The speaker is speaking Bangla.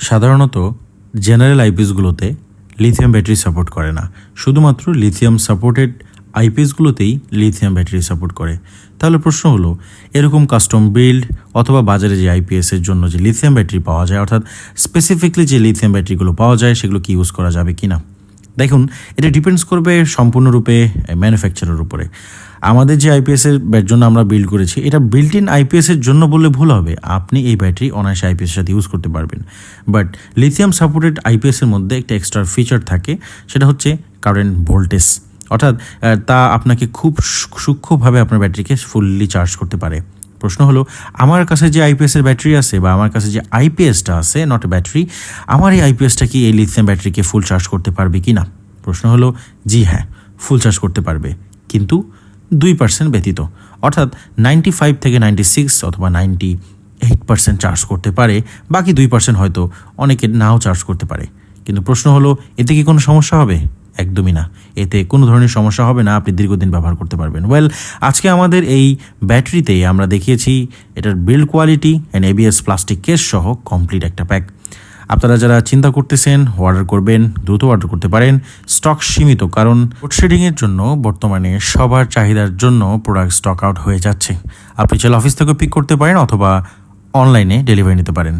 সাধারণত জেনারেল আইপিএসগুলোতে লিথিয়াম ব্যাটারি সাপোর্ট করে না, শুধুমাত্র লিথিয়াম সাপোর্টেড আইপিএসগুলোতেই লিথিয়াম ব্যাটারি সাপোর্ট করে। তাহলে প্রশ্ন হলো, এরকম কাস্টম বিল্ড অথবা বাজারে যে আইপিএসের জন্য যে লিথিয়াম ব্যাটারি পাওয়া যায়, অর্থাৎ স্পেসিফিকলি যে লিথিয়াম ব্যাটারিগুলো পাওয়া যায় সেগুলো কি ইউজ করা যাবে কি না। দেখুন, এটা ডিপেন্ডস করবে সম্পূর্ণরূপে ম্যানুফ্যাকচারের উপরে। আমাদের যে আইপিএসের জন্য আমরা বিল্ড করেছি, এটা বিল্ট ইন আইপিএসের জন্য বললে ভুল হবে। আপনি এই ব্যাটারি অনায়াসে আইপিএসের সাথে ইউজ করতে পারবেন, বাট লিথিয়াম সাপোর্টেড আইপিএসের মধ্যে একটা এক্সট্রা ফিচার থাকে, সেটা হচ্ছে কারেন্ট ভোল্টেজ। অর্থাৎ তা আপনাকে খুব সূক্ষ্মভাবে আপনার ব্যাটারিকে ফুললি চার্জ করতে পারে। প্রশ্ন হলো, আমার কাছে যে আইপিএসের ব্যাটারি আছে বা আমার কাছে যে আইপিএসটা আছে, নট এ ব্যাটারি, আমার এই আইপিএসটা কি এই লিথিয়াম ব্যাটারিকে ফুল চার্জ করতে পারবে কি না? প্রশ্ন হলো, জি হ্যাঁ, ফুল চার্জ করতে পারবে, কিন্তু 2% ব্যতীত। অর্থাৎ 95 থেকে 96 অথবা 98% চার্জ করতে পারে, বাকি 2% হয়তো অনেকে নাও চার্জ করতে পারে। কিন্তু প্রশ্ন হলো, এতে কি কোনো সমস্যা হবে? একদমই না, এতে কোনো ধরনের সমস্যা হবে না, আপনি দীর্ঘদিন ব্যবহার করতে পারবেন। আজকে আমাদের এই ব্যাটারিতে আমরা দেখিয়েছি এটার build quality and ABS plastic case সহ কমপ্লিট একটা প্যাক। আপনারা যারা চিন্তা করতেছেন অর্ডার করবেন, দ্রুত অর্ডার করতে পারেন। স্টক সীমিত, কারণ লোডশেডিংয়ের জন্য বর্তমানে সবার চাহিদার জন্য প্রোডাক্ট স্টক আউট হয়ে যাচ্ছে। আপনি চাইলে অফিস থেকে পিক করতে পারেন অথবা অনলাইনে ডেলিভারি নিতে পারেন।